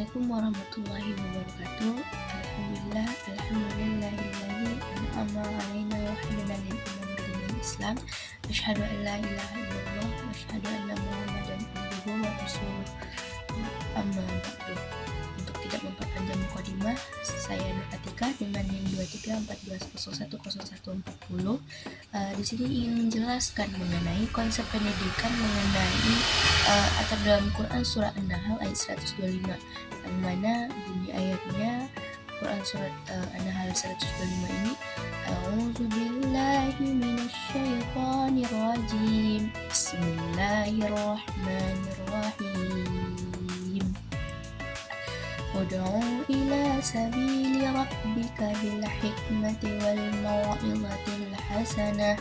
Assalamualaikum warahmatullahi wabarakatuh. Alhamdulillahilladzi an'ama 'alaina wa hadana lil iman bidinil Islam. Asyhadu an la ilaha illallah wa asyhadu anna Muhammadan abduhu wa rasuluh. Amma ba'du. Untuk tidak memperpanjang mukadimah, saya Nur Atika dengan NIM 2314010140. Di sini ingin menjelaskan mengenai konsep pendidikan mengenai atau dalam Quran surah An-Nahl ayat 125, yang mana bunyi ayatnya Quran surat An-Nahl 125 ini, A'udzubillahi minasyaitonirrajim. Bismillahirrahmanirrahim. Ud'u ila sabili rabbika bil hikmati wal mau'izatil hasanah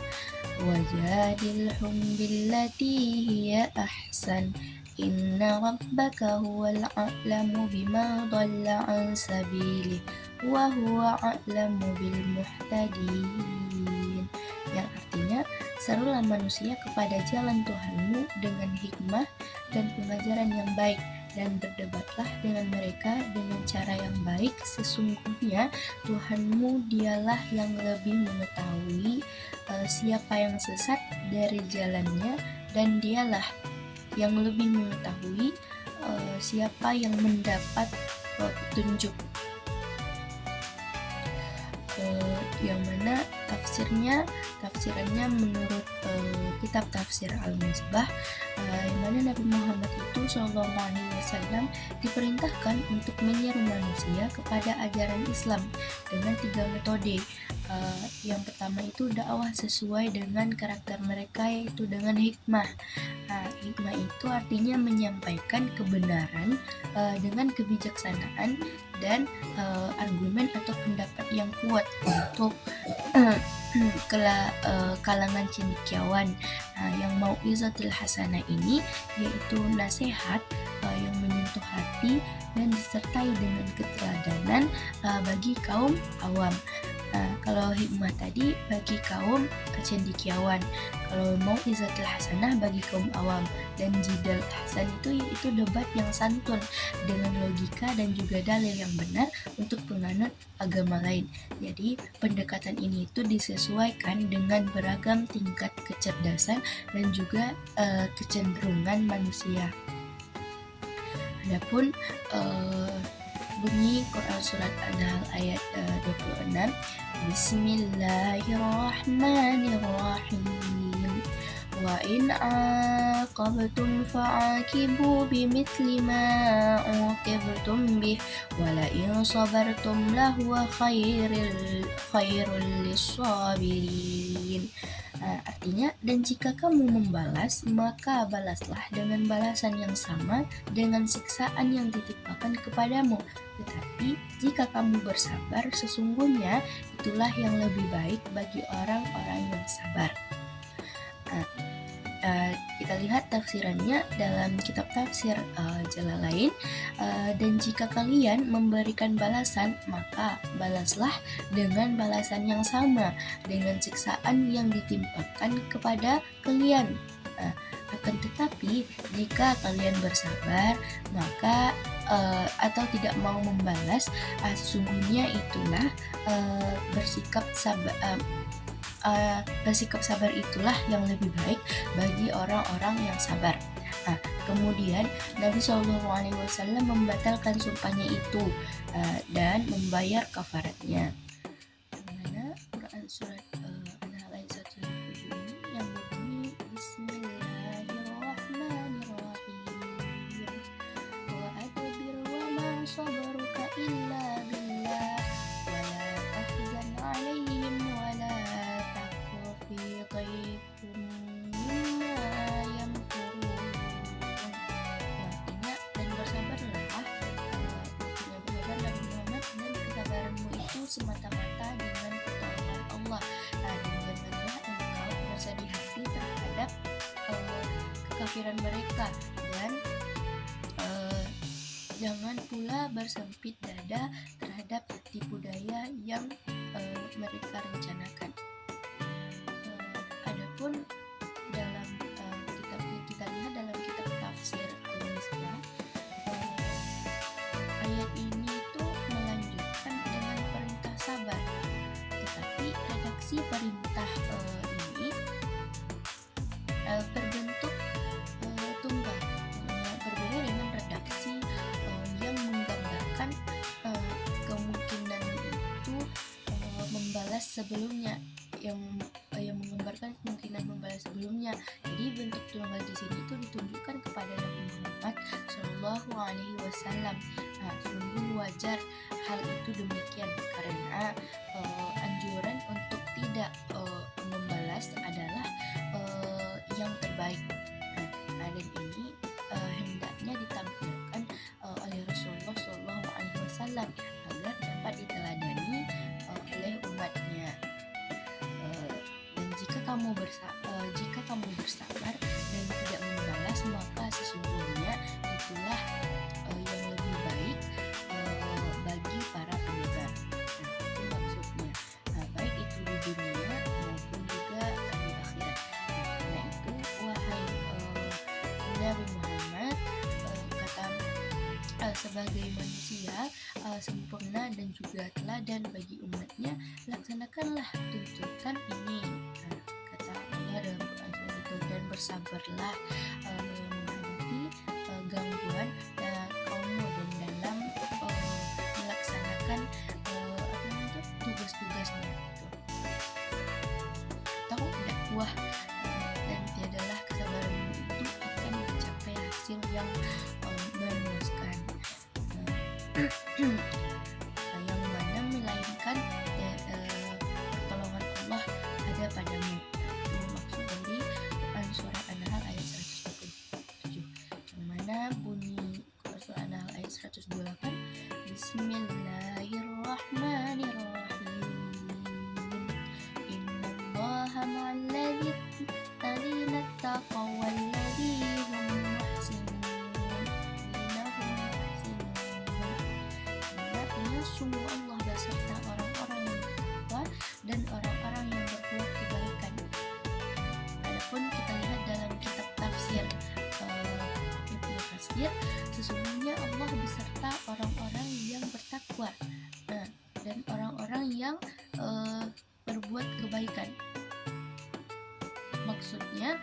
wajadilhum billati hiya ahsan. Inna rabbaka huwal a'lamu bima dhalla an sabilihi wa huwa a'lamu bil muhtadin. Yang artinya, serulah manusia kepada jalan Tuhanmu dengan hikmah dan pengajaran yang baik, dan berdebatlah dengan mereka dengan cara yang baik. Sesungguhnya Tuhanmu dialah yang lebih mengetahui siapa yang sesat dari jalannya, dan dialah yang lebih mengetahui siapa yang mendapat petunjuk. Yang mana tafsirannya menurut kitab tafsir Al-Misbah, yang mana Nabi Muhammad itu SAW diperintahkan untuk menyeru manusia kepada ajaran Islam dengan 3 metode. Yang pertama itu dakwah sesuai dengan karakter mereka, yaitu dengan hikmah. Hikmah itu artinya menyampaikan kebenaran dengan kebijaksanaan dan argumen atau pendapat yang kuat untuk kalangan cendekiawan. Yang mau'izatil hasanah ini yaitu nasihat yang menyentuh hati dan disertai dengan keteladanan bagi kaum awam. Kalau hikmah tadi bagi kaum cendekiawan, kalau mau'izatil hasanah bagi kaum awam, dan jidal hasan itu debat yang santun dengan logika dan juga dalil yang benar untuk penganut agama lain. Jadi pendekatan ini itu disesuaikan dengan beragam tingkat kecerdasan dan juga kecenderungan manusia. Adapun bunyi Quran surat An-Nahl ayat 26, Bismillahirrahmanirrahim. Wa in aqabtum fa'aqibu bimithli ma uqibtum bih wa la in sabartum lahuwa khairul lis-sabirin. Artinya, dan jika kamu membalas, maka balaslah dengan balasan yang sama dengan siksaan yang ditimpakan kepadamu. Tetapi jika kamu bersabar, sesungguhnya itulah yang lebih baik bagi orang-orang yang sabar. Kita lihat tafsirannya dalam kitab tafsir Jalalain. Dan jika kalian memberikan balasan, maka balaslah dengan balasan yang sama dengan siksaan yang ditimpakan kepada kalian. Akan tetapi jika kalian bersabar, maka atau tidak mau membalas, sesungguhnya itulah bersikap sabar itulah yang lebih baik bagi orang-orang yang sabar. Kemudian Nabi SAW membatalkan sumpahnya itu dan membayar kafaratnya. Mana Quran surat An-Nahl ayat 107 ini yang berbunyi Bismillahirrahmanirrahim. Wa adbir wa ma sabruka illa billah wa la tahzan 'alaihim wa la taku fi dhaiqin mimma yamkurun. Artinya, dan bersabarlah, Nabi Muhammad, dan kesabaranmu itu semata-mata dengan pertolongan Allah. Dan janganlah engkau bersedih hati terhadap kekafiran mereka, dan jangan pula bersempit dada terhadap tipu daya yang mereka rencanakan. Adapun dalam kita lihat dalam kitab tafsir Al-Misbah, redaksi perintah ini berbentuk tunggal, berbeda dengan redaksi yang menggambarkan kemungkinan itu membalas sebelumnya, yang menggambarkan kemungkinan membalas sebelumnya. Jadi bentuk tunggal di sini itu ditunjukkan kepada Nabi Muhammad Shallallahu Alaihi Wasallam. Nah, sungguh wajar hal itu demikian karena anjuran untuk tidak membalas adalah yang terbaik. Nah, dan ini hendaknya ditampilkan oleh Rasulullah Shallallahu Alaihi Wasallam agar dapat diteladani oleh umatnya. Dan jika kamu bersabar dan tidak membalas, maka sesungguhnya itulah yang lebih baik bagi para penyebar. Nah, itu maksudnya. Nah, baik itu di dunia maupun juga di akhirat. Karena itu, wahai Nabi Muhammad, kata sebagai manusia sempurna dan juga teladan bagi umatnya, laksanakanlah tuntutan ini. Nah, kata Allah dalam Quran itu, dan bersabarlah menghadapi gangguan kaummu dan dalam melaksanakan tugas-tugasnya gitu. Tahu dakwah dan tiadalah kesabaranmu itu akan mencapai hasil yang memuaskan. Yang mana melainkan pertolongan Allah ada padamu. Itu maksud dari Quran surah An-Nahl ayat 127, yang mana bunyi Quran surah An-Nahl ayat 128, Bismillahirrahmanirrahim, Innallaha ma'alladzina taqaw walladzina hum muhsinun. Sungguh Allah beserta orang-orang yang bertakwa dan orang-orang yang berbuat kebaikan. Adapun kita lihat dalam kitab tafsir Ibnu Katsir, sesungguhnya Allah beserta orang-orang yang bertakwa, dan orang-orang yang berbuat kebaikan. Maksudnya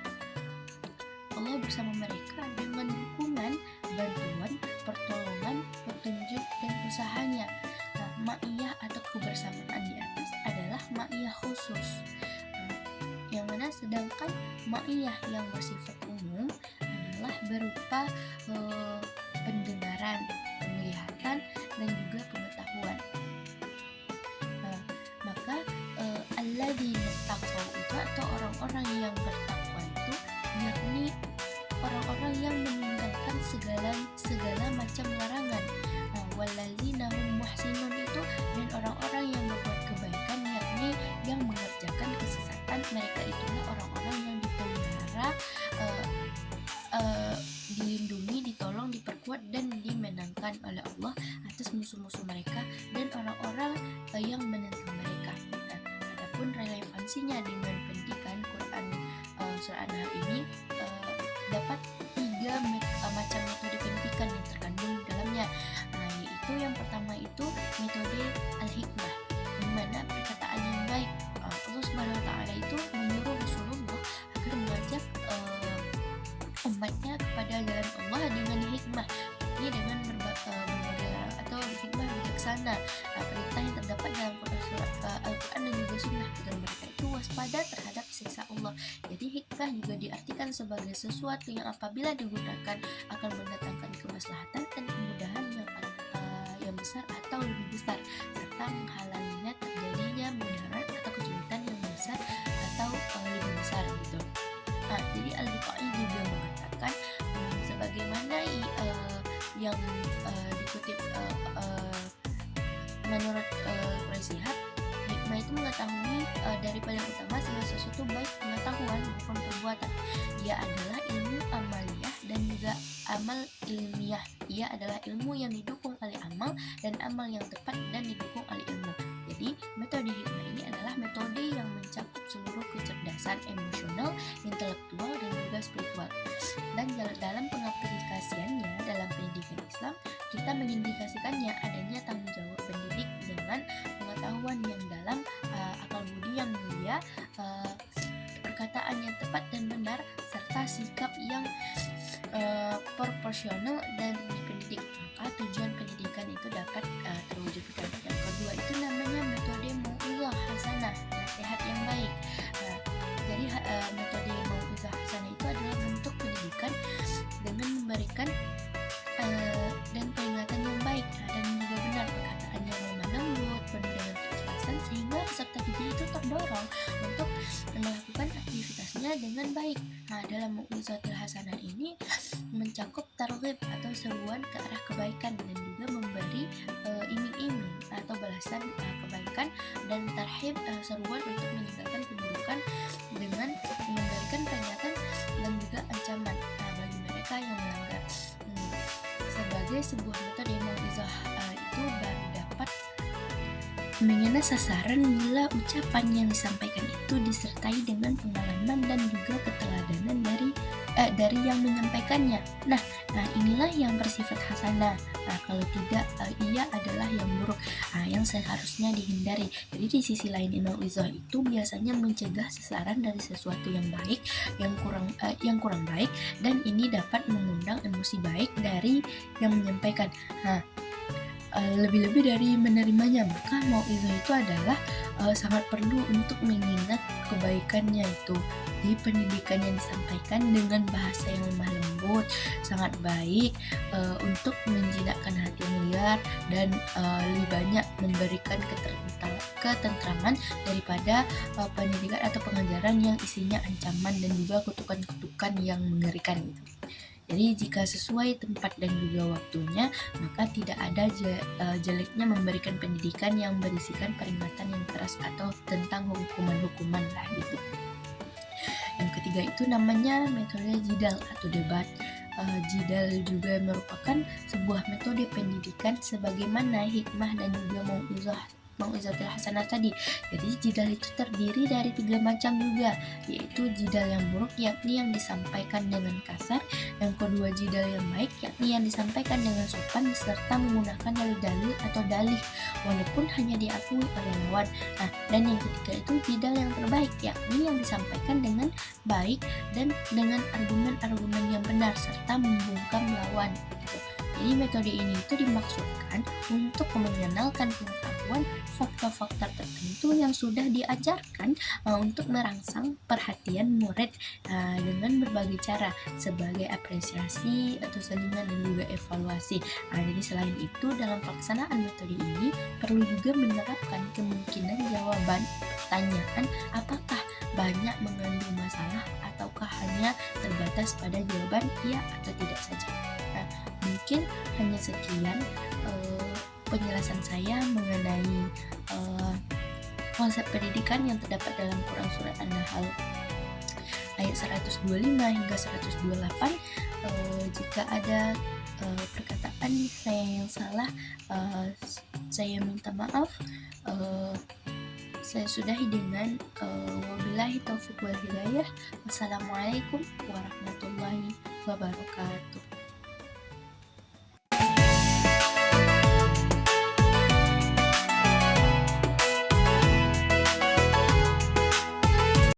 Allah bersama mereka dengan dukungan, bantuan, pertolongan, petunjuk, dan usahanya. Nah, ma'iyah atau kebersamaan di atas adalah ma'iyah khusus, yang mana sedangkan ma'iyah yang bersifat umum adalah berupa pendengaran, penglihatan, dan juga pengetahuan. Maka alladzina taqaw itu atau orang-orang yang bertakwa itu yakni orang-orang yang meninggalkan segala macam larangan. Walladzina hum muhsinun itu dan orang-orang yang berbuat kebaikan, yakni yang mengerjakan kesesatan. Mereka itulah orang-orang yang dipelihara, dilindungi, ditolong, diperkuat, dan dimenangkan oleh Allah atas musuh-musuh mereka dan orang-orang yang menentang mereka. Nah, adapun relevansinya dengan pendidikan Quran surah An-Nahl ini, dapat 3 macam metode pendidikan yang terkandung dalamnya. Yaitu yang pertama itu metode al-hikmah, di mana perkataan yang baik. Allah Subhanahu wa taala itu menyuruh Rasulullah agar mengajak umatnya kepada jalan Allah dengan hikmah, ini dengan berbagai atau hikmah bijaksana. Perintah yang terdapat dalam Al-Quran dan juga Sunnah agar mereka itu waspada terhadap siksa Allah. Jadi hikmah juga diartikan sebagai sesuatu yang apabila digunakan akan mendatangkan kemaslahatan dan kemudahan yang besar atau lebih besar, serta menghalanginya terjadinya mudarat atau kesulitan yang besar atau lebih besar gitu. Jadi Al-Bukhari juga mengatakan sebagaimana yang dikutip menurut Quraisy, hikmah itu mengetahui dari paling utama segala sesuatu baik pengetahuan maupun perbuatan. Ia adalah ilmu amaliyah dan juga amal ilmiah. Ia adalah ilmu yang didukung oleh amal dan amal yang tepat dan didukung oleh ilmu. Jadi metode hikmah ini adalah metode yang mencakup seluruh kecerdasan emosional, intelektual, dan juga spiritual. Dan dalam pengaplikasiannya dalam pendidikan Islam, kita mengindikasikannya adanya tanggung jawab pendidik dengan pengetahuan yang dalam, akal budi yang mulia, perkataan yang tepat dan benar, serta sikap yang proporsional dan dipendidik, maka tujuan pendidikan itu dapat terwujudkan. Yang kedua itu namanya metode mau'izah hasanah, nasihat yang baik. Jadi metode mau'izah hasanah itu adalah bentuk pendidikan dengan memberikan dan peringatan yang baik dan juga benar, perkataan yang lemah lembut, penuh dengan keikhlasan, sehingga peserta didik itu terdorong untuk melakukan aktivitasnya dengan baik. Dalam mau'izatul hasanah ini mencakup targhib atau seruan ke arah kebaikan dan juga memberi iming-iming atau balasan kebaikan, dan tarhib seruan untuk meninggalkan keburukan dengan memberikan peringatan dan juga ancaman bagi mereka yang melanggar. Sebagai sebuah metode mau'izah itu baru dapat mengena sasaran bila ucapan yang disampaikan itu disertai dengan pengalaman dan juga keteladanan dari yang menyampaikannya. Nah, inilah yang bersifat hasanah. Kalau tidak, ia adalah yang buruk, yang seharusnya dihindari. Jadi di sisi lain, mau'izah itu biasanya mencegah sasaran dari sesuatu yang baik, yang kurang baik, dan ini dapat mengundang emosi baik dari yang menyampaikan. Lebih-lebih dari menerimanya, maka mau'izah itu adalah sangat perlu untuk mengingat kebaikannya itu di pendidikan yang disampaikan dengan bahasa yang lemah lembut, sangat baik untuk menjinakkan hati yang liar dan lebih banyak memberikan ketentraman daripada pendidikan atau pengajaran yang isinya ancaman dan juga kutukan-kutukan yang mengerikan gitu. Jadi jika sesuai tempat dan juga waktunya, maka tidak ada jeleknya memberikan pendidikan yang berisikan peringatan yang keras atau tentang hukuman-hukuman lah gitu. Yang ketiga itu namanya metode jidal atau debat. Jidal juga merupakan sebuah metode pendidikan sebagaimana hikmah dan juga mau'izatul hasanah tadi. Jadi jidal itu terdiri dari 3 macam juga, yaitu jidal yang buruk yakni yang disampaikan dengan kasar, yang kedua jidal yang baik yakni yang disampaikan dengan sopan serta menggunakan dalil atau dalih walaupun hanya diakui oleh lawan. Dan yang ketiga itu jidal yang terbaik yakni yang disampaikan dengan baik dan dengan argumen-argumen yang benar serta membungkam lawan gitu. Jadi metode ini itu dimaksudkan untuk mengenalkan pengetahuan fakta-fakta tertentu yang sudah diajarkan untuk merangsang perhatian murid dengan berbagai cara sebagai apresiasi atau selingan dan juga evaluasi. Jadi selain itu dalam pelaksanaan metode ini perlu juga menerapkan kemungkinan jawaban pertanyaan apakah banyak mengandung masalah ataukah hanya terbatas pada jawaban iya atau tidak saja. Mungkin hanya sekian penjelasan saya mengenai konsep pendidikan yang terdapat dalam Quran Surat An-Nahl ayat 125 hingga 128. Jika ada perkataan saya yang salah, saya minta maaf. Saya sudahi dengan wabillahi taufiq wal hidayah. Wassalamualaikum warahmatullahi wabarakatuh.